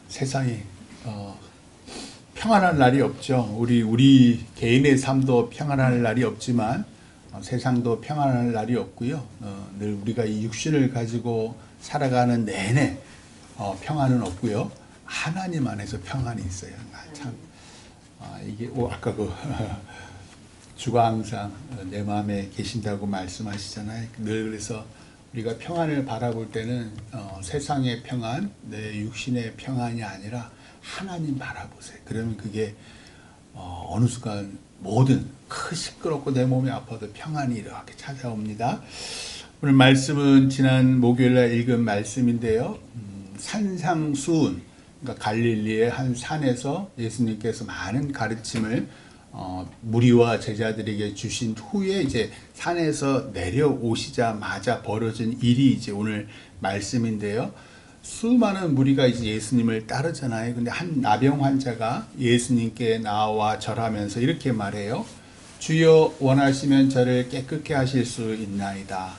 세상이 평안한 날이 없죠. 우리 개인의 삶도 평안할 날이 없지만 세상도 평안할 날이 없고요. 늘 우리가 이 육신을 가지고 살아가는 내내 평안은 없고요. 하나님 안에서 평안이 있어요. 참 이게 아까 주가 항상 내 마음에 계신다고 말씀하시잖아요. 늘 그래서 우리가 평안을 바라볼 때는 세상의 평안, 내 육신의 평안이 아니라 하나님 바라보세요. 그러면 그게 어느 순간 모든 시끄럽고 내 몸이 아파도 평안이 이렇게 찾아옵니다. 오늘 말씀은 지난 목요일날 읽은 말씀인데요. 산상수훈, 그러니까 갈릴리의 한 산에서 예수님께서 많은 가르침을 무리와 제자들에게 주신 후에 이제 산에서 내려오시자마자 벌어진 일이 이제 오늘 말씀인데요. 수많은 무리가 이제 예수님을 따르잖아요. 근데 한 나병 환자가 예수님께 나와 절하면서 이렇게 말해요. 주여 원하시면 저를 깨끗게 하실 수 있나이다.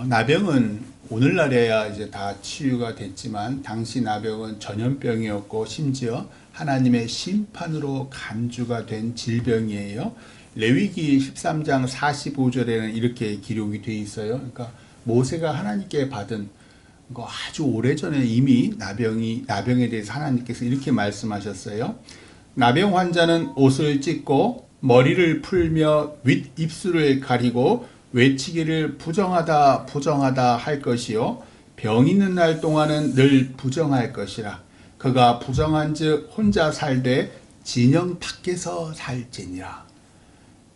나병은 오늘날에야 이제 다 치유가 됐지만 당시 나병은 전염병이었고 심지어 하나님의 심판으로 간주가 된 질병이에요. 레위기 13장 45절에는 이렇게 기록이 되어 있어요. 그러니까 모세가 하나님께 받은 아주 오래전에 이미 나병에 대해서 하나님께서 이렇게 말씀하셨어요. 나병 환자는 옷을 찢고 머리를 풀며 윗입술을 가리고 외치기를 부정하다 부정하다 할 것이요 병 있는 날 동안은 늘 부정할 것이라. 그가 부정한즉 혼자 살되 진영 밖에서 살지니라.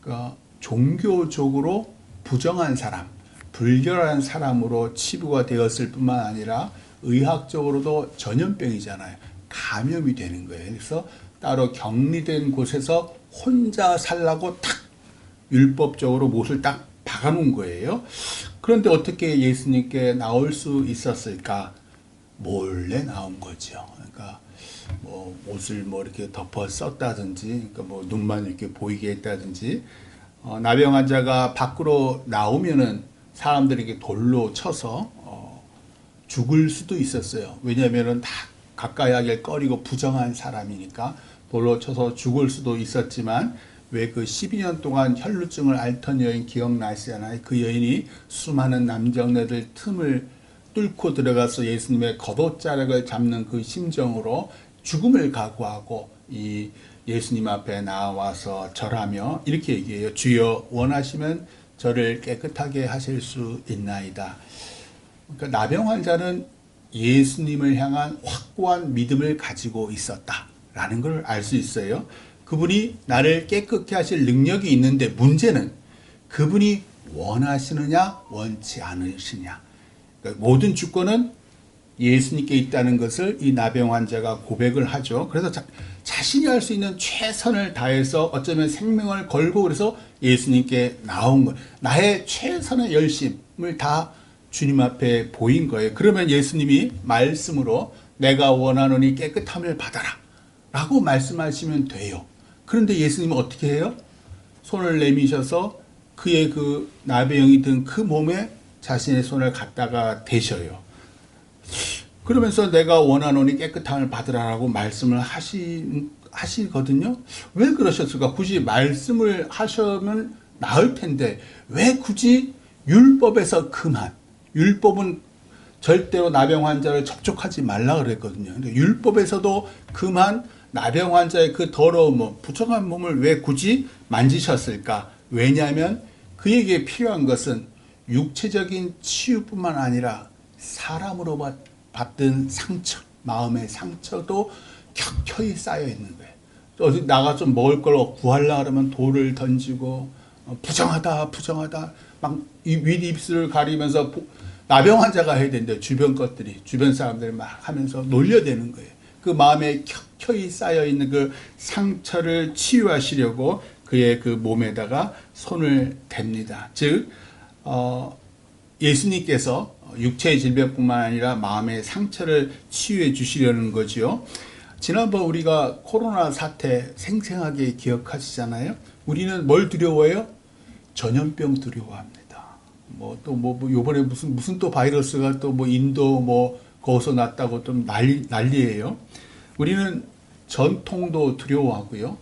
그러니까 종교적으로 부정한 사람, 불결한 사람으로 치부가 되었을 뿐만 아니라 의학적으로도 전염병이잖아요. 감염이 되는 거예요. 그래서 따로 격리된 곳에서 혼자 살라고 탁 율법적으로 못을 딱 박아놓은 거예요. 그런데 어떻게 예수님께 나올 수 있었을까? 몰래 나온 거죠. 그러니까 옷을 이렇게 덮어 썼다든지, 그러니까 눈만 이렇게 보이게 했다든지, 나병 환자가 밖으로 나오면은 사람들에게 돌로 쳐서 죽을 수도 있었어요. 왜냐하면은 다 가까이 하길 꺼리고 부정한 사람이니까 돌로 쳐서 죽을 수도 있었지만 왜 그 12년 동안 혈루증을 앓던 여인 기억나시잖아요. 그 여인이 수많은 남정네들 틈을 뚫고 들어가서 예수님의 겉옷자락을 잡는 그 심정으로 죽음을 각오하고 이 예수님 앞에 나와서 절하며 이렇게 얘기해요. 주여 원하시면 저를 깨끗하게 하실 수 있나이다. 그러니까 나병 환자는 예수님을 향한 확고한 믿음을 가지고 있었다라는 걸 알 수 있어요. 그분이 나를 깨끗게 하실 능력이 있는데 문제는 그분이 원하시느냐 원치 않으시냐. 그러니까 모든 주권은 예수님께 있다는 것을 이 나병 환자가 고백을 하죠. 그래서 자신이 할 수 있는 최선을 다해서 어쩌면 생명을 걸고 그래서 예수님께 나온 거예요. 나의 최선의 열심을 다 주님 앞에 보인 거예요. 그러면 예수님이 말씀으로 내가 원하노니 깨끗함을 받아라 라고 말씀하시면 돼요. 그런데 예수님은 어떻게 해요? 손을 내미셔서 그의 그 나병이 든 그 몸에 자신의 손을 갖다가 대셔요. 그러면서 내가 원하노니 깨끗함을 받으라라고 말씀을 하시거든요. 왜 그러셨을까? 굳이 말씀을 하시면 나을 텐데 왜 굳이 율법에서 그만? 율법은 절대로 나병 환자를 접촉하지 말라 그랬거든요. 근데 율법에서도 그만 나병 환자의 그 더러운 몸, 부정한 몸을 왜 굳이 만지셨을까? 왜냐하면 그에게 필요한 것은 육체적인 치유뿐만 아니라 사람으로 받은 상처, 마음의 상처도 켜켜이 쌓여 있는 거예요. 어디 나가 좀 먹을 걸 구하려고 그러면 돌을 던지고 부정하다 부정하다 막 윗입술을 가리면서 나병 환자가 해야 되는데 주변 사람들이 막 하면서 놀려대는 거예요. 그 마음에 켜켜이 쌓여 있는 그 상처를 치유하시려고 그의 그 몸에다가 손을 댑니다. 즉 예수님께서 육체의 질병뿐만 아니라 마음의 상처를 치유해 주시려는 거죠. 지난번 우리가 코로나 사태 생생하게 기억하시잖아요. 우리는 뭘 두려워해요? 전염병 두려워합니다. 요번에 무슨 또 바이러스가 또 인도 거기서 났다고 좀 난리예요. 우리는 전통도 두려워하고요.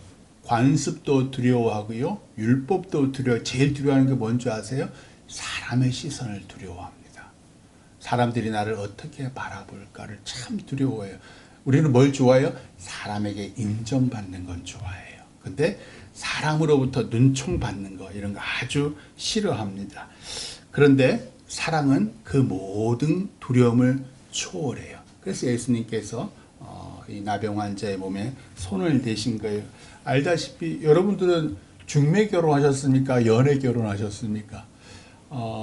관습도 두려워하고요. 율법도 제일 두려워하는 게 뭔지 아세요? 사람의 시선을 두려워합니다. 사람들이 나를 어떻게 바라볼까를 참 두려워해요. 우리는 뭘 좋아해요? 사람에게 인정받는 건 좋아해요. 근데 사람으로부터 눈총 받는 거 이런 거 아주 싫어합니다. 그런데 사랑은 그 모든 두려움을 초월해요. 그래서 예수님께서 이 나병 환자의 몸에 손을 대신 거예요. 알다시피 여러분들은 중매 결혼하셨습니까? 연애 결혼하셨습니까?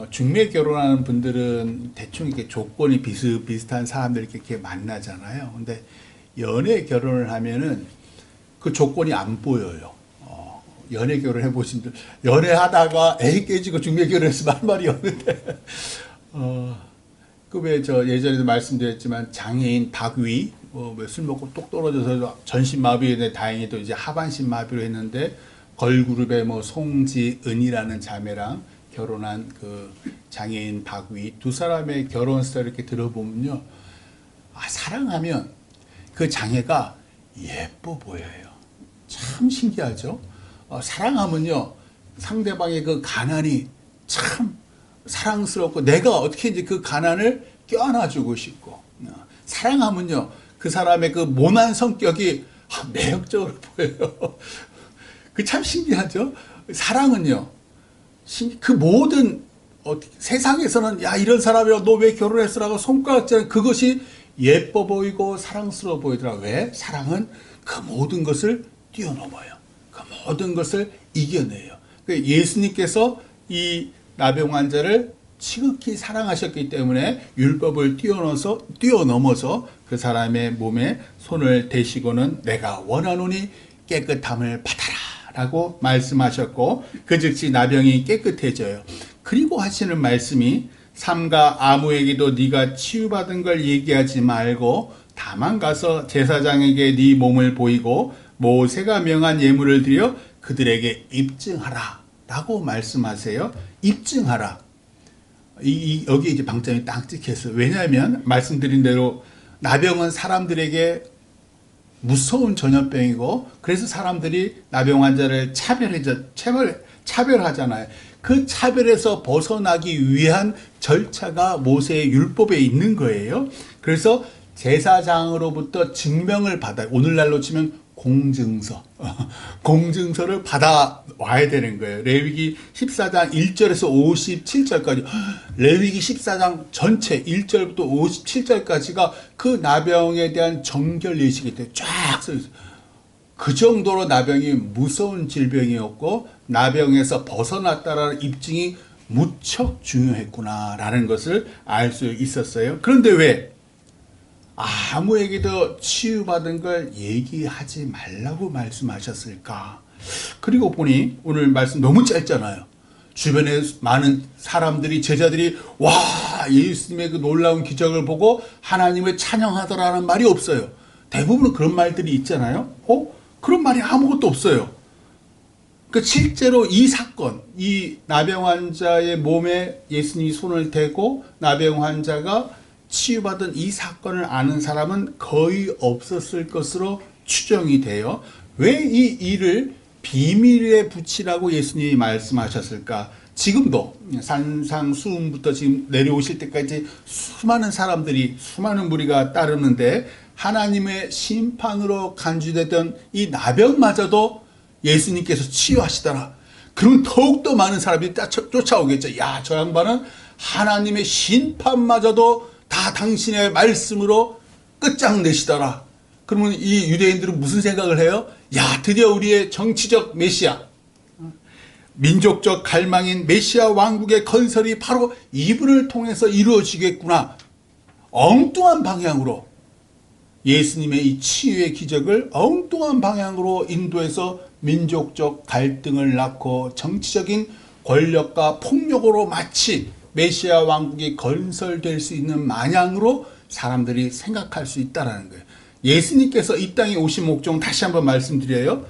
중매 결혼하는 분들은 대충 이렇게 조건이 비슷비슷한 사람들 이렇게 만나잖아요. 근데 연애 결혼을 하면은 그 조건이 안 보여요. 연애 결혼 해보신 분, 연애하다가 애 깨지고 중매 결혼해서 할 말이 없는데, 그 왜 저 예전에도 말씀드렸지만 장애인 박위, 술 먹고 똑 떨어져서 전신마비에 다행히도 이제 하반신마비로 했는데, 걸그룹의 송지은이라는 자매랑 결혼한 그 장애인 박위 두 사람의 결혼 스타일 이렇게 들어보면요, 사랑하면 그 장애가 예뻐 보여요. 참 신기하죠. 사랑하면요, 상대방의 그 가난이 참 사랑스럽고 내가 어떻게 이제 그 가난을 껴안아주고 싶고, 사랑하면요, 그 사람의 그 모난 성격이 매력적으로 보여요. 그 참 신기하죠. 사랑은요, 그 모든 세상에서는 야 이런 사람이랑 너 왜 결혼했어라고 손가락질하는 그것이 예뻐 보이고 사랑스러워 보이더라. 왜? 사랑은 그 모든 것을 뛰어넘어요. 그 모든 것을 이겨내요. 예수님께서 이 나병 환자를 지극히 사랑하셨기 때문에 율법을 뛰어넘어서 그 사람의 몸에 손을 대시고는 내가 원하노니 깨끗함을 받아라 라고 말씀하셨고, 그 즉시 나병이 깨끗해져요. 그리고 하시는 말씀이 삼가 아무에게도 네가 치유받은 걸 얘기하지 말고 다만 가서 제사장에게 네 몸을 보이고 모세가 명한 예물을 드려 그들에게 입증하라 라고 말씀하세요. 입증하라. 여기 이제 방점이 딱 찍혔어요. 왜냐하면 말씀드린 대로 나병은 사람들에게 무서운 전염병이고, 그래서 사람들이 나병 환자를 차별하잖아요. 그 차별에서 벗어나기 위한 절차가 모세의 율법에 있는 거예요. 그래서 제사장으로부터 증명을 받아요. 오늘날로 치면 공증서를 받아와야 되는 거예요. 레위기 14장 1절에서 57절까지, 레위기 14장 전체 1절부터 57절까지가 그 나병에 대한 정결 예식이 쫙 써 있어요. 그 정도로 나병이 무서운 질병이었고 나병에서 벗어났다라는 입증이 무척 중요했구나라는 것을 알 수 있었어요. 그런데 왜 아무에게도 치유받은 걸 얘기하지 말라고 말씀하셨을까? 그리고 보니 오늘 말씀 너무 짧잖아요. 주변에 많은 사람들이, 제자들이 와 예수님의 그 놀라운 기적을 보고 하나님을 찬양하더라는 말이 없어요. 대부분은 그런 말들이 있잖아요. 그런 말이 아무것도 없어요. 그 실제로 이 사건, 이 나병 환자의 몸에 예수님이 손을 대고 나병 환자가 치유받은 이 사건을 아는 사람은 거의 없었을 것으로 추정이 돼요. 왜 이 일을 비밀에 붙이라고 예수님이 말씀하셨을까? 지금도 산상수훈부터 지금 내려오실 때까지 수많은 사람들이, 수많은 무리가 따르는데 하나님의 심판으로 간주되던 이 나병마저도 예수님께서 치유하시더라. 그럼 더욱더 많은 사람들이 쫓아오겠죠. 야, 저 양반은 하나님의 심판마저도 다 당신의 말씀으로 끝장내시더라. 그러면 이 유대인들은 무슨 생각을 해요? 야, 드디어 우리의 정치적 메시아, 민족적 갈망인 메시아 왕국의 건설이 바로 이분을 통해서 이루어지겠구나. 엉뚱한 방향으로 예수님의 이 치유의 기적을 엉뚱한 방향으로 인도해서 민족적 갈등을 낳고 정치적인 권력과 폭력으로 마치 메시아 왕국이 건설될 수 있는 마냥으로 사람들이 생각할 수 있다는 거예요. 예수님께서 이 땅에 오신 목적은 다시 한번 말씀드려요.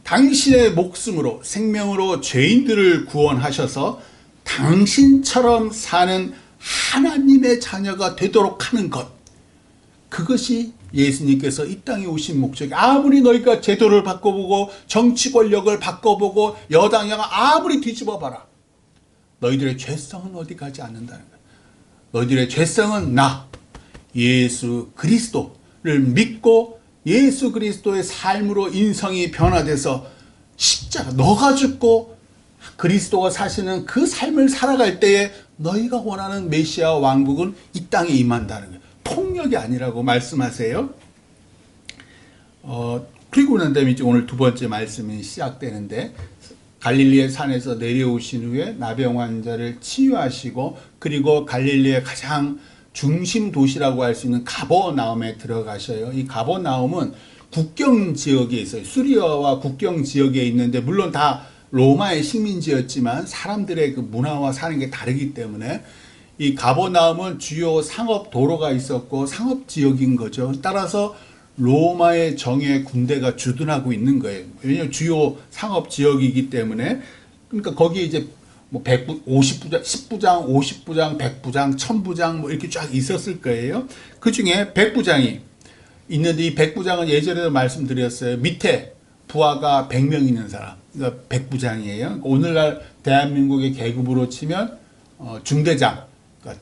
당신의 목숨으로, 생명으로 죄인들을 구원하셔서 당신처럼 사는 하나님의 자녀가 되도록 하는 것. 그것이 예수님께서 이 땅에 오신 목적이. 아무리 너희가 제도를 바꿔보고 정치 권력을 바꿔보고 여당 야당 아무리 뒤집어봐라, 너희들의 죄성은 어디 가지 않는다는 거예요. 너희들의 죄성은 나 예수 그리스도를 믿고 예수 그리스도의 삶으로 인성이 변화돼서 십자가 너가 죽고 그리스도가 사시는 그 삶을 살아갈 때에 너희가 원하는 메시아 왕국은 이 땅에 임한다는 거예요. 폭력이 아니라고 말씀하세요. 그리고 난 다음에 이제 오늘 두 번째 말씀이 시작되는데, 갈릴리의 산에서 내려오신 후에 나병 환자를 치유하시고, 그리고 갈릴리의 가장 중심 도시라고 할 수 있는 가버나움에 들어가셔요. 이 가버나움은 국경 지역에 있어요. 시리아와 국경 지역에 있는데, 물론 다 로마의 식민지였지만 사람들의 그 문화와 사는 게 다르기 때문에 이 가버나움은 주요 상업 도로가 있었고 상업 지역인 거죠. 따라서 로마의 정예 군대가 주둔하고 있는 거예요. 왜냐하면 주요 상업 지역이기 때문에. 그러니까 거기에 이제 뭐 50부장, 10부장, 50부장, 100부장, 1000부장 뭐 이렇게 쫙 있었을 거예요. 그 중에 100부장이 있는데, 이 100부장은 예전에도 말씀드렸어요. 밑에 부하가 100명 있는 사람, 그러니까 100부장이에요. 오늘날 대한민국의 계급으로 치면 중대장, 그러니까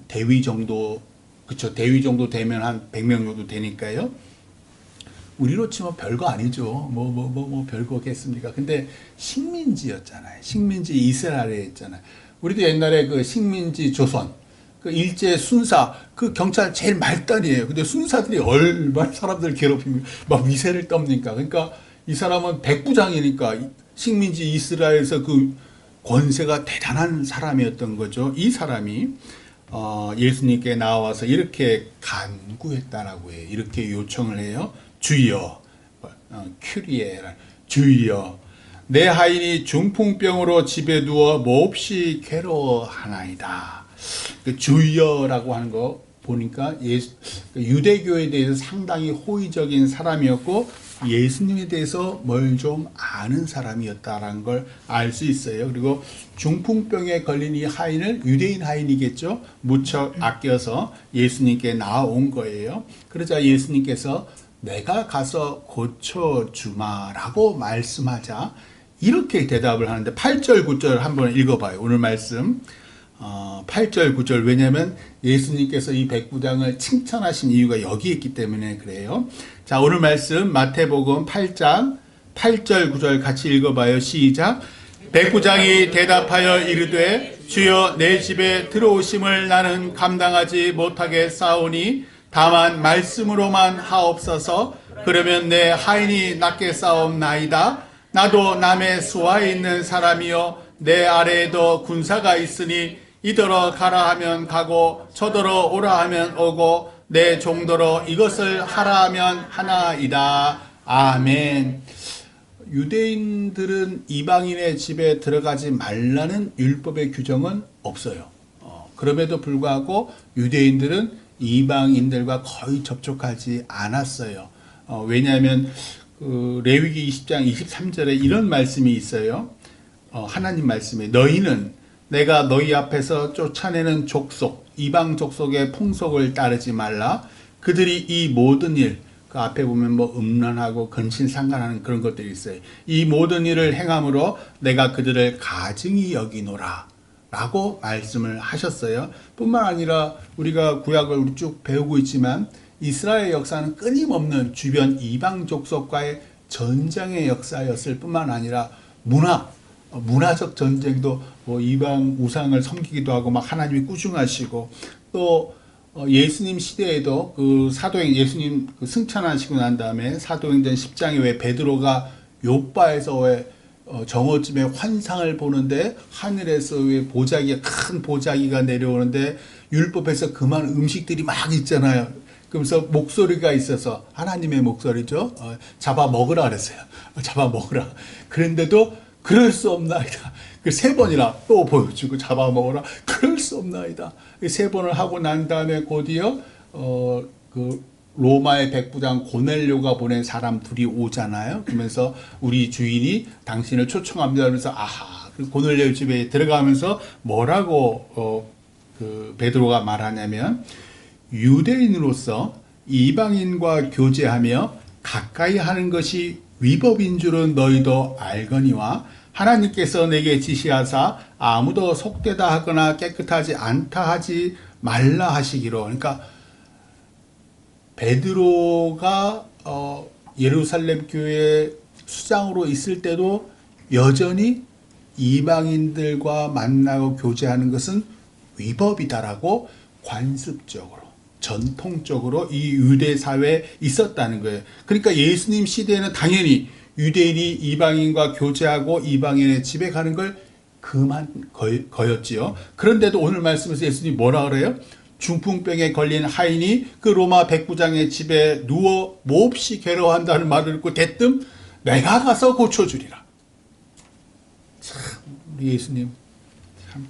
대위 정도, 그쵸, 대위 정도 되면 한 100명 정도 되니까요. 우리로 치면 별거 아니죠. 뭐 별거겠습니까? 근데 식민지였잖아요. 식민지 이스라엘에 있잖아요. 우리도 옛날에 그 식민지 조선, 그 일제 순사, 그 경찰 제일 말단이에요. 근데 순사들이 얼마나 사람들 괴롭히면 막 위세를 떱니까? 그러니까 이 사람은 백부장이니까 식민지 이스라엘에서 그 권세가 대단한 사람이었던 거죠. 이 사람이 예수님께 나와서 이렇게 간구했다라고 해요. 이렇게 요청을 해요. 주여, 큐리에라, 주여, 내 하인이 중풍병으로 집에 누워 몹시 괴로워하나이다. 그 주여라고 하는 거 보니까 유대교에 대해서 상당히 호의적인 사람이었고 예수님에 대해서 뭘 좀 아는 사람이었다라는 걸 알 수 있어요. 그리고 중풍병에 걸린 이 하인을, 유대인 하인이겠죠, 무척 아껴서 예수님께 나온 거예요. 그러자 예수님께서 내가 가서 고쳐주마라고 말씀하자 이렇게 대답을 하는데, 8절 9절 한번 읽어봐요. 오늘 말씀 8절 9절. 왜냐하면 예수님께서 이 백부장을 칭찬하신 이유가 여기에 있기 때문에 그래요. 자, 오늘 말씀 마태복음 8장 8절 9절 같이 읽어봐요. 시작. 백부장이 대답하여 이르되 주여, 내 집에 들어오심을 나는 감당하지 못하겠사오니 다만 말씀으로만 하옵소서. 그러면 내 하인이 낫게 싸움나이다. 나도 남의 수하에 있는 사람이요 내 아래에도 군사가 있으니 이더러 가라 하면 가고 저더러 오라 하면 오고 내 종더러 이것을 하라 하면 하나이다. 아멘. 유대인들은 이방인의 집에 들어가지 말라는 율법의 규정은 없어요. 그럼에도 불구하고 유대인들은 이방인들과 거의 접촉하지 않았어요. 왜냐하면 그 레위기 20장 23절에 이런 말씀이 있어요. 하나님 말씀에 너희는 내가 너희 앞에서 쫓아내는 족속, 이방 족속의 풍속을 따르지 말라. 그들이 이 모든 일, 그 앞에 보면 뭐 음란하고 근신상간하는 그런 것들이 있어요. 이 모든 일을 행함으로 내가 그들을 가증히 여기노라 라고 말씀을 하셨어요. 뿐만 아니라 우리가 구약을 우리 쭉 배우고 있지만 이스라엘 역사는 끊임없는 주변 이방 족속과의 전쟁의 역사였을 뿐만 아니라 문화적 전쟁도 뭐 이방 우상을 섬기기도 하고 막 하나님이 꾸중하시고, 또 예수님 시대에도 그 사도행 예수님 그 승천하시고 난 다음에 사도행전 10장에 왜 베드로가 요바에서 왜 정오쯤에 환상을 보는데 하늘에서 왜 큰 보자기가 내려오는데 율법에서 그만 음식들이 막 있잖아요. 그러면서 목소리가 있어서 하나님의 목소리죠. 잡아 먹으라 그랬어요. 잡아 먹으라. 그런데도 그럴 수 없나이다. 그 3번이나 또 보여주고 잡아 먹으라. 그럴 수 없나이다. 3번을 하고 난 다음에 곧이어 그 로마의 백부장 고넬료가 보낸 사람 둘이 오잖아요. 그러면서 우리 주인이 당신을 초청합니다. 그러면서 아하. 고넬료 집에 들어가면서 뭐라고 그 베드로가 말하냐면 유대인으로서 이방인과 교제하며 가까이 하는 것이 위법인 줄은 너희도 알거니와 하나님께서 내게 지시하사 아무도 속되다 하거나 깨끗하지 않다 하지 말라 하시기로. 그러니까 베드로가 예루살렘 교회 수장으로 있을 때도 여전히 이방인들과 만나고 교제하는 것은 위법이다라고 관습적으로 전통적으로 이 유대 사회에 있었다는 거예요. 그러니까 예수님 시대에는 당연히 유대인이 이방인과 교제하고 이방인의 집에 가는 걸 거였지요. 그런데도 오늘 말씀에서 예수님이 뭐라 그래요? 중풍병에 걸린 하인이 그 로마 백부장의 집에 누워 몹시 괴로워한다는 말을 듣고 대뜸 내가 가서 고쳐주리라. 참 우리 예수님, 참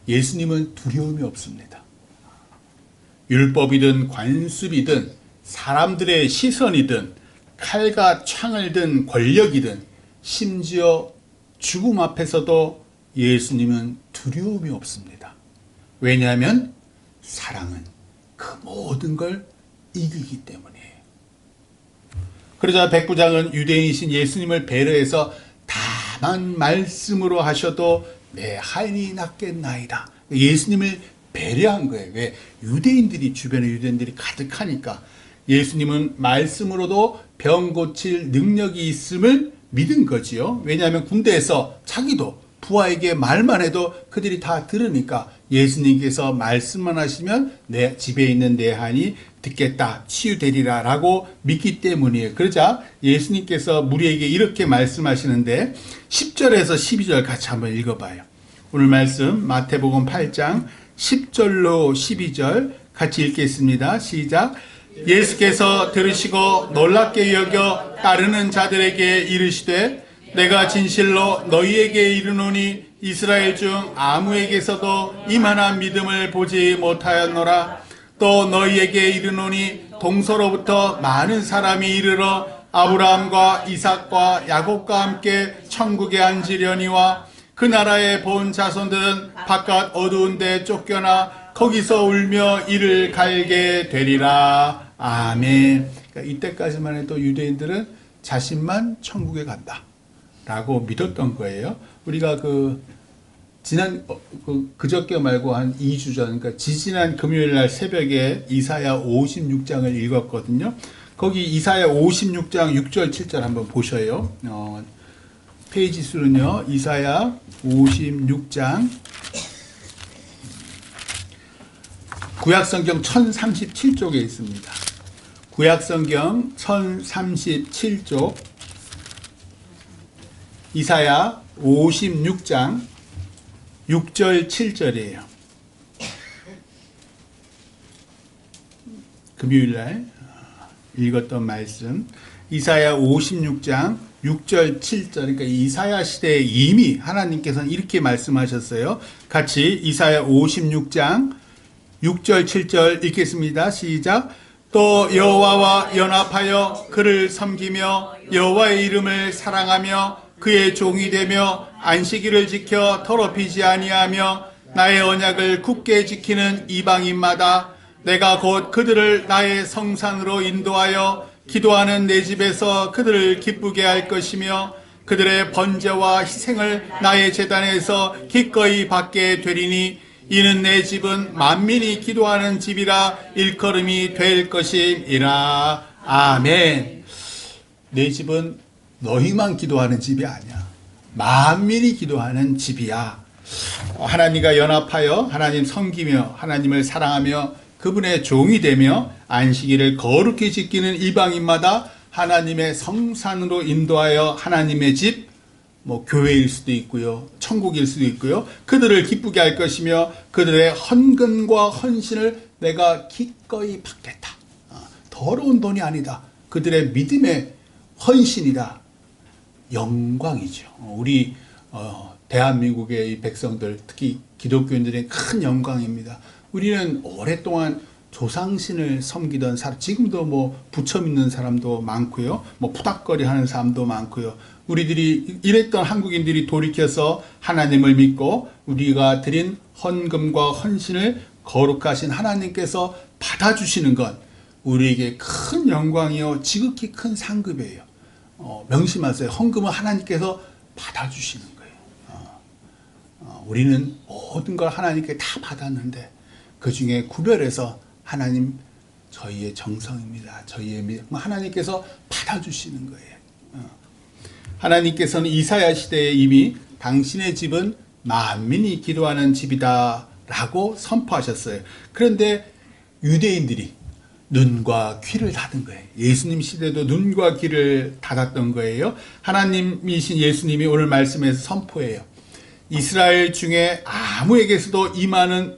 예수님은 두려움이 없습니다. 율법이든 관습이든 사람들의 시선이든 칼과 창을 든 권력이든 심지어 죽음 앞에서도 예수님은 두려움이 없습니다. 왜냐하면 사랑은 그 모든 걸 이기기 때문이에요. 그러자 백부장은 유대인이신 예수님을 배려해서 다만 말씀으로 하셔도 내 하인이 낫겠나이다. 예수님을 배려한 거예요. 왜? 주변에 유대인들이 가득하니까. 예수님은 말씀으로도 병 고칠 능력이 있음을 믿은 거지요. 왜냐하면 군대에서 자기도 부하에게 말만 해도 그들이 다 들으니까 예수님께서 말씀만 하시면 내 집에 있는 내 한이 듣겠다, 치유되리라 라고 믿기 때문이에요. 그러자 예수님께서 무리에게 이렇게 말씀하시는데 10절에서 12절 같이 한번 읽어봐요. 오늘 말씀 마태복음 8장 10절로 12절 같이 읽겠습니다. 시작. 예수께서 들으시고 놀랍게 여겨 따르는 자들에게 이르시되 내가 진실로 너희에게 이르노니 이스라엘 중 아무에게서도 이만한 믿음을 보지 못하였노라. 또 너희에게 이르노니 동서로부터 많은 사람이 이르러 아브라함과 이삭과 야곱과 함께 천국에 앉으려니와 그 나라에 본 자손들은 바깥 어두운 데 쫓겨나 거기서 울며 이를 갈게 되리라. 아멘. 그러니까 이때까지만 해도 유대인들은 자신만 천국에 간다 라고 믿었던 거예요. 우리가 그저께 말고 한 2주 전, 그러니까 지지난 금요일 날 새벽에 이사야 56장을 읽었거든요. 거기 이사야 56장 6절 7절 한번 보셔요. 페이지 수는요, 이사야 56장 구약성경 1037쪽에 있습니다. 구약성경 1037쪽 이사야 56장 6절 7절이에요. 금요일날 읽었던 말씀 이사야 56장 6절 7절. 그러니까 이사야 시대에 이미 하나님께서는 이렇게 말씀하셨어요. 같이 이사야 56장 6절 7절 읽겠습니다. 시작. 또 여호와와 연합하여 그를 섬기며 여호와의 이름을 사랑하며 그의 종이 되며 안식일을 지켜 더럽히지 아니하며 나의 언약을 굳게 지키는 이방인마다 내가 곧 그들을 나의 성산으로 인도하여 기도하는 내 집에서 그들을 기쁘게 할 것이며 그들의 번제와 희생을 나의 제단에서 기꺼이 받게 되리니 이는 내 집은 만민이 기도하는 집이라 일컬음이 될 것임이라. 아멘. 내 집은 너희만 기도하는 집이 아니야. 만민이 기도하는 집이야. 하나님과 연합하여 하나님 섬기며 하나님을 사랑하며 그분의 종이 되며 안식일을 거룩히 지키는 이방인마다 하나님의 성산으로 인도하여 하나님의 집, 교회일 수도 있고요, 천국일 수도 있고요, 그들을 기쁘게 할 것이며 그들의 헌금과 헌신을 내가 기꺼이 받겠다. 더러운 돈이 아니다. 그들의 믿음의 헌신이다. 영광이죠. 우리 대한민국의 이 백성들, 특히 기독교인들의 큰 영광입니다. 우리는 오랫동안 조상신을 섬기던 사람, 지금도 부처 믿는 사람도 많고요, 푸닥거리 하는 사람도 많고요. 우리들이 이랬던 한국인들이 돌이켜서 하나님을 믿고 우리가 드린 헌금과 헌신을 거룩하신 하나님께서 받아주시는 건 우리에게 큰 영광이요 지극히 큰 상급이에요. 명심하세요. 헌금은 하나님께서 받아주시는 거예요. 우리는 모든 걸 하나님께 다 받았는데 그 중에 구별해서 하나님 저희의 정성입니다. 저희의 믿음 하나님께서 받아주시는 거예요. 하나님께서는 이사야 시대에 이미 당신의 집은 만민이 기도하는 집이다 라고 선포하셨어요. 그런데 유대인들이 눈과 귀를 닫은 거예요. 예수님 시대도 눈과 귀를 닫았던 거예요. 하나님이신 예수님이 오늘 말씀에서 선포해요. 이스라엘 중에 아무에게서도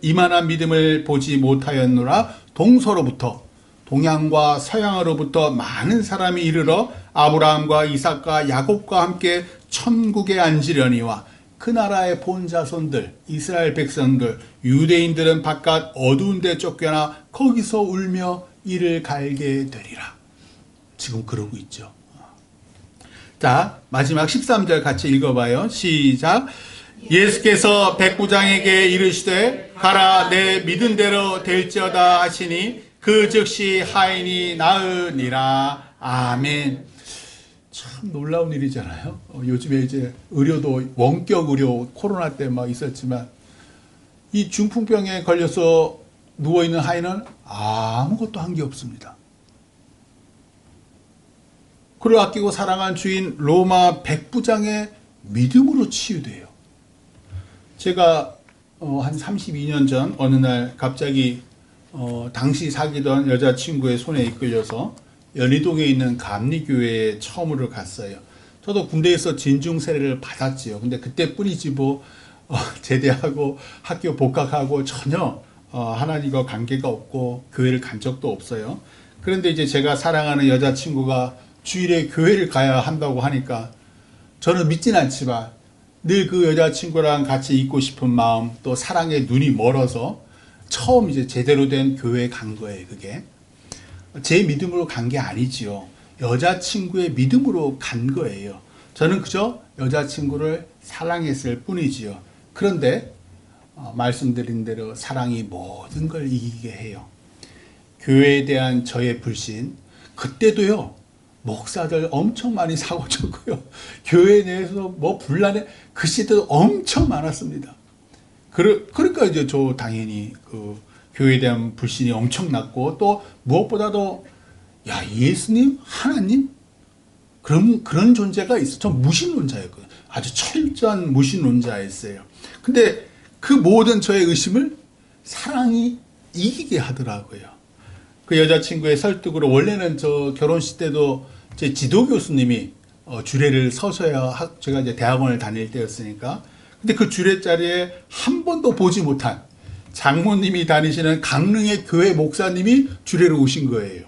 이만한 믿음을 보지 못하였노라. 동서로부터 동양과 서양으로부터 많은 사람이 이르러 아브라함과 이삭과 야곱과 함께 천국에 앉으려니와 그 나라의 본자손들 이스라엘 백성들 유대인들은 바깥 어두운 데 쫓겨나 거기서 울며 이를 갈게 되리라. 지금 그러고 있죠. 자, 마지막 13절 같이 읽어봐요. 시작. 예수께서 백부장에게 이르시되 가라 내 믿은 대로 될지어다 하시니 그 즉시 하인이 나으니라. 아멘. 참 놀라운 일이잖아요. 요즘에 이제 의료도 원격 의료 코로나 때 막 있었지만 이 중풍병에 걸려서 누워있는 하인은 아무것도 한 게 없습니다. 그를 아끼고 사랑한 주인 로마 백부장의 믿음으로 치유돼요. 제가 한 32년 전 어느 날 갑자기 당시 사귀던 여자친구의 손에 이끌려서 연희동에 있는 감리교회에 처음으로 갔어요. 저도 군대에서 진중 세례를 받았지요. 근데 그때뿐이지 뭐 제대하고 학교 복학하고 전혀 하나님과 관계가 없고 교회를 간 적도 없어요. 그런데 이제 제가 사랑하는 여자친구가 주일에 교회를 가야 한다고 하니까 저는 믿진 않지만 늘 그 여자친구랑 같이 있고 싶은 마음 또 사랑의 눈이 멀어서 처음 이제 제대로 된 교회에 간 거예요. 그게 제 믿음으로 간 게 아니지요. 여자친구의 믿음으로 간 거예요. 저는 그저 여자친구를 사랑했을 뿐이지요. 그런데 말씀드린 대로 사랑이 모든 걸 이기게 해요. 교회에 대한 저의 불신, 그때도요 목사들 엄청 많이 사고 쳤고요. 교회 내에서 뭐 분란에 그 시대도 엄청 많았습니다. 그러니까 이제 저 당연히 그 교회에 대한 불신이 엄청났고 또 무엇보다도 야 예수님 하나님 그런 존재가 있어. 전 무신론자였거든요. 아주 철저한 무신론자였어요. 근데 그 모든 저의 의심을 사랑이 이기게 하더라고요. 그 여자친구의 설득으로 원래는 저 결혼식 때도 제 지도 교수님이 주례를 서서야 제가 이제 대학원을 다닐 때였으니까 근데 그 주례 자리에 한 번도 보지 못한 장모님이 다니시는 강릉의 교회 목사님이 주례로 오신 거예요.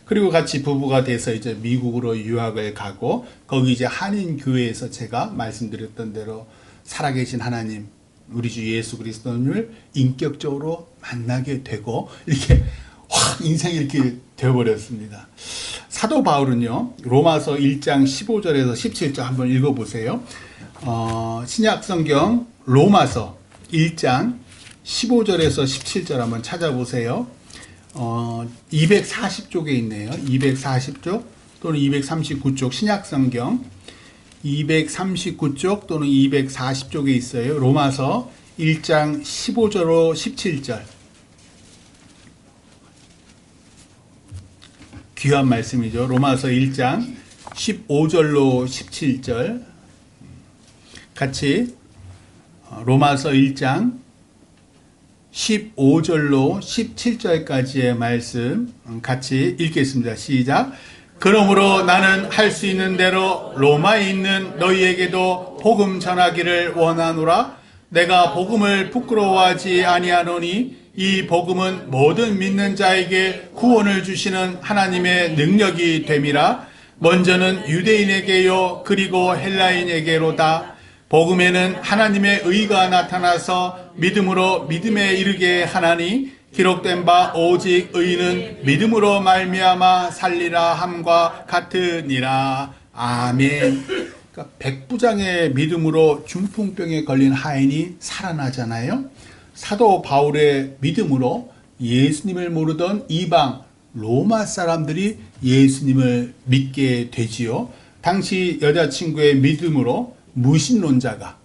그리고 같이 부부가 돼서 이제 미국으로 유학을 가고 거기 이제 한인 교회에서 제가 말씀드렸던 대로 살아계신 하나님 우리 주 예수 그리스도님을 인격적으로 만나게 되고 이렇게 확 인생이 이렇게 되어버렸습니다. 사도 바울은요 로마서 1장 15절에서 17절 한번 읽어보세요. 신약성경 로마서 1장 15절에서 17절 한번 찾아보세요. 240쪽에 있네요. 240쪽 또는 239쪽 신약성경 239쪽 또는 240쪽에 있어요. 로마서 1장 15절로 17절 귀한 말씀이죠. 로마서 1장 15절로 17절 같이 로마서 1장 15절로 17절까지의 말씀 같이 읽겠습니다. 시작. 그러므로 나는 할 수 있는 대로 로마에 있는 너희에게도 복음 전하기를 원하노라. 내가 복음을 부끄러워하지 아니하노니 이 복음은 모든 믿는 자에게 구원을 주시는 하나님의 능력이 됨이라. 먼저는 유대인에게요 그리고 헬라인에게로다. 복음에는 하나님의 의가 나타나서 믿음으로 믿음에 이르게 하나니 기록된 바 오직 의인은 믿음으로 말미암아 살리라 함과 같으니라. 아멘. 그러니까 백부장의 믿음으로 중풍병에 걸린 하인이 살아나잖아요. 사도 바울의 믿음으로 예수님을 모르던 이방 로마 사람들이 예수님을 믿게 되지요. 당시 여자친구의 믿음으로 무신론자가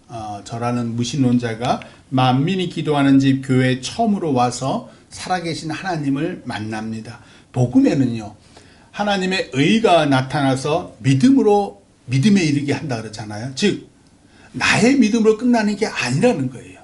저라는 무신론자가 만민이 기도하는 집 교회에 처음으로 와서 살아계신 하나님을 만납니다. 복음에는요, 하나님의 의가 나타나서 믿음에 이르게 한다 그러잖아요. 즉 나의 믿음으로 끝나는 게 아니라는 거예요.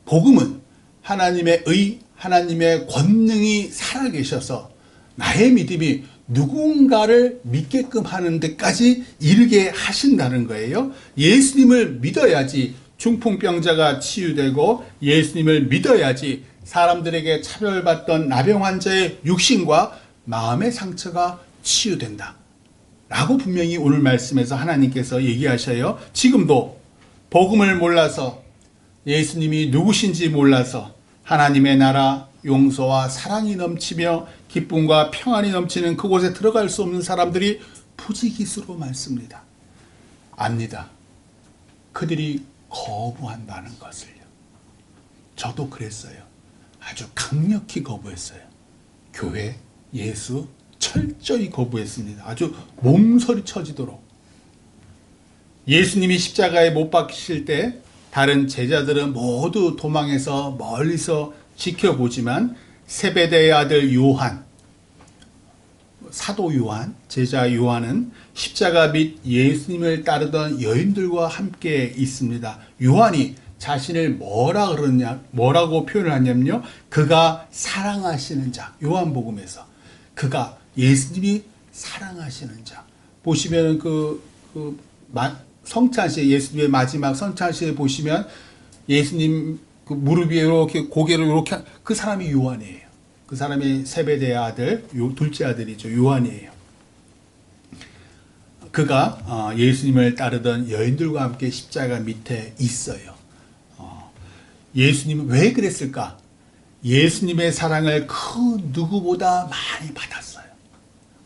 복음은 하나님의 의, 하나님의 권능이 살아계셔서 나의 믿음이 누군가를 믿게끔 하는 데까지 이르게 하신다는 거예요. 예수님을 믿어야지 중풍병자가 치유되고, 예수님을 믿어야지 사람들에게 차별받던 나병 환자의 육신과 마음의 상처가 치유된다 라고 분명히 오늘 말씀에서 하나님께서 얘기하셔요. 지금도 복음을 몰라서, 예수님이 누구신지 몰라서 하나님의 나라, 용서와 사랑이 넘치며 기쁨과 평안이 넘치는 그곳에 들어갈 수 없는 사람들이 부지기수로 많습니다. 압니다. 그들이 거부한다는 것을요. 저도 그랬어요. 아주 강력히 거부했어요. 교회, 예수 철저히 거부했습니다. 아주 몸서리 쳐지도록. 예수님이 십자가에 못 박히실 때 다른 제자들은 모두 도망해서 멀리서 지켜보지만 세베대의 아들 요한, 사도 요한, 제자 요한은 십자가 및 예수님을 따르던 여인들과 함께 있습니다. 요한이 자신을 뭐라고 표현을 하냐면요, 그가 사랑하시는 자. 요한복음에서 그가, 예수님이 사랑하시는 자. 보시면 성찬시에, 예수님의 마지막 성찬시에 보시면 예수님 그 무릎 위에 이렇게 고개를 이렇게, 그 사람이 요한이에요. 그 사람이 세베대의 아들, 둘째 아들이죠. 요한이에요. 그가 예수님을 따르던 여인들과 함께 십자가 밑에 있어요. 예수님은 왜 그랬을까? 예수님의 사랑을 그 누구보다 많이 받았어요.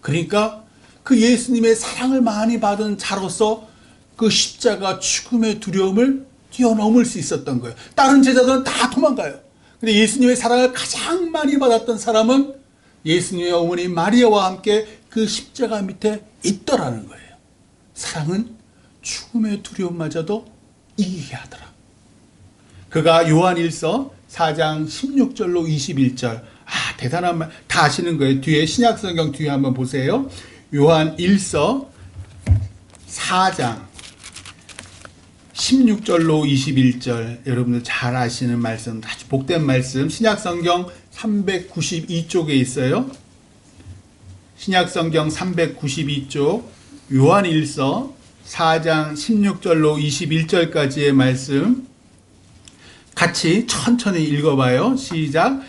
그러니까 그 예수님의 사랑을 많이 받은 자로서 그 십자가 죽음의 두려움을 뛰어넘을 수 있었던 거예요. 다른 제자들은 다 도망가요. 근데 예수님의 사랑을 가장 많이 받았던 사람은 예수님의 어머니 마리아와 함께 그 십자가 밑에 있더라는 거예요. 사랑은 죽음의 두려움마저도 이기게 하더라. 그가 요한일서 4장 16절로 21절, 대단한 말, 다 아시는 거예요. 뒤에 신약성경 뒤에 한번 보세요. 요한일서 4장 16절로 21절, 여러분들 잘 아시는 말씀, 아주 복된 말씀, 신약성경 392쪽에 있어요. 신약성경 392쪽 요한일서 4장 16절로 21절까지의 말씀 같이 천천히 읽어봐요. 시작.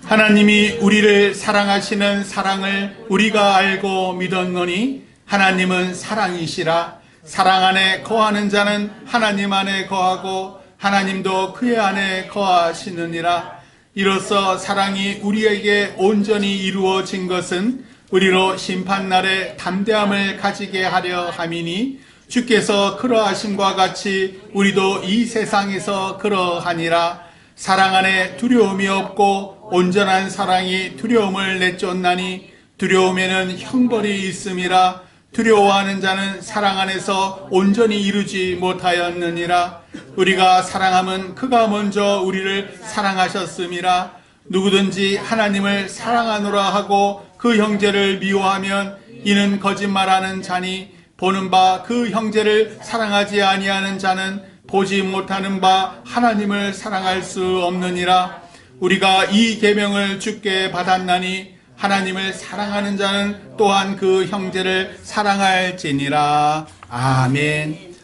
하나님이 우리를 사랑하시는 사랑을 우리가 알고 믿었노니 하나님은 사랑이시라. 사랑 안에 거하는 자는 하나님 안에 거하고 하나님도 그의 안에 거하시느니라. 이로써 사랑이 우리에게 온전히 이루어진 것은 우리로 심판날에 담대함을 가지게 하려 함이니 주께서 그러하심과 같이 우리도 이 세상에서 그러하니라. 사랑 안에 두려움이 없고 온전한 사랑이 두려움을 내쫓나니 두려움에는 형벌이 있음이라. 두려워하는 자는 사랑 안에서 온전히 이루지 못하였느니라. 우리가 사랑함은 그가 먼저 우리를 사랑하셨음이라. 누구든지 하나님을 사랑하노라 하고 그 형제를 미워하면 이는 거짓말하는 자니 보는 바 그 형제를 사랑하지 아니하는 자는 보지 못하는 바 하나님을 사랑할 수 없느니라. 우리가 이 계명을 주께 받았나니 하나님을 사랑하는 자는 또한 그 형제를 사랑할지니라. 아멘.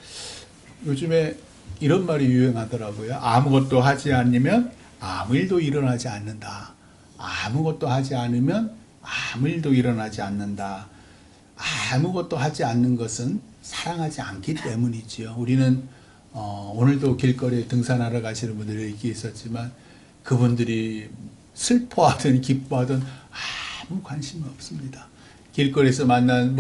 요즘에 이런 말이 유행하더라고요. 아무것도 하지 않으면 아무 일도 일어나지 않는다. 아무것도 하지 않으면 아무 일도 일어나지 않는다. 아무것도 하지 않는 것은 사랑하지 않기 때문이지요. 우리는 오늘도 길거리에 등산하러 가시는 분들이 있긴 있었지만 그분들이 슬퍼하든 기뻐하든 아무 관심이 없습니다. 길거리에서 만난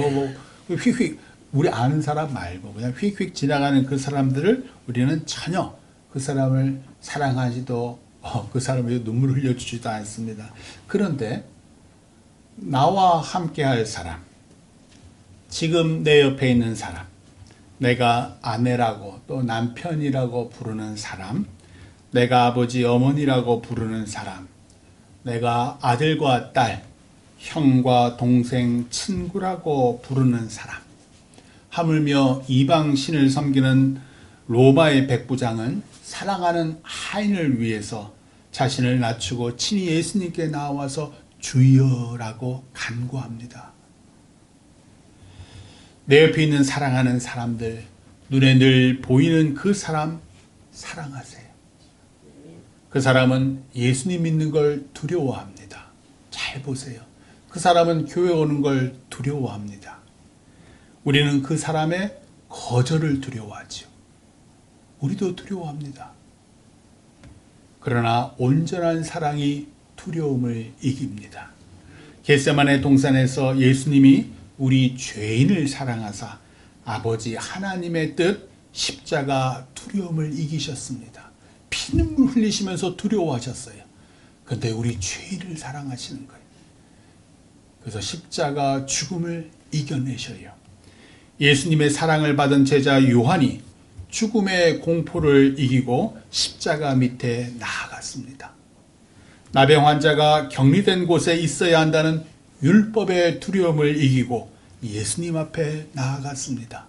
휙휙 우리 아는 사람 말고 그냥 휙휙 지나가는 그 사람들을 우리는 전혀 그 사람을 사랑하지도 그 사람에게 눈물을 흘려주지도 않습니다. 그런데 나와 함께할 사람, 지금 내 옆에 있는 사람, 내가 아내라고 또 남편이라고 부르는 사람, 내가 아버지 어머니라고 부르는 사람, 내가 아들과 딸, 형과 동생, 친구라고 부르는 사람, 하물며 이방 신을 섬기는 로마의 백부장은 사랑하는 하인을 위해서 자신을 낮추고 친히 예수님께 나와서 주여라고 간구합니다. 내 옆에 있는 사랑하는 사람들, 눈에 늘 보이는 그 사람 사랑하세요. 그 사람은 예수님 믿는 걸 두려워합니다. 잘 보세요. 그 사람은 교회 오는 걸 두려워합니다. 우리는 그 사람의 거절을 두려워하죠. 우리도 두려워합니다. 그러나 온전한 사랑이 두려움을 이깁니다. 겟세마네 동산에서 예수님이 우리 죄인을 사랑하사 아버지 하나님의 뜻 십자가 두려움을 이기셨습니다. 피눈물 흘리시면서 두려워하셨어요. 그런데 우리 죄인을 사랑하시는 거예요. 그래서 십자가 죽음을 이겨내셔요. 예수님의 사랑을 받은 제자 요한이 죽음의 공포를 이기고 십자가 밑에 나아갔습니다. 나병 환자가 격리된 곳에 있어야 한다는 율법의 두려움을 이기고 예수님 앞에 나아갔습니다.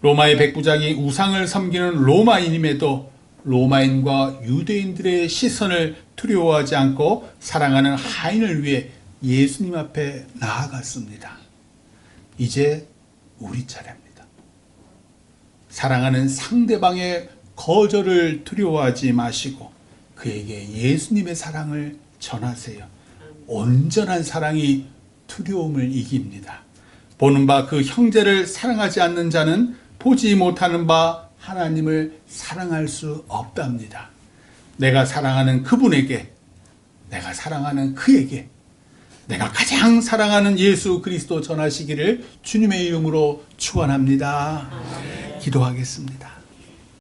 로마의 백부장이 우상을 섬기는 로마인임에도 로마인과 유대인들의 시선을 두려워하지 않고 사랑하는 하인을 위해 예수님 앞에 나아갔습니다. 이제 우리 차례입니다. 사랑하는 상대방의 거절을 두려워하지 마시고 그에게 예수님의 사랑을 전하세요. 온전한 사랑이 두려움을 이깁니다. 보는 바 그 형제를 사랑하지 않는 자는 보지 못하는 바 하나님을 사랑할 수 없답니다. 내가 사랑하는 그분에게, 내가 사랑하는 그에게, 내가 가장 사랑하는 예수 그리스도 전하시기를 주님의 이름으로 축원합니다. 기도하겠습니다.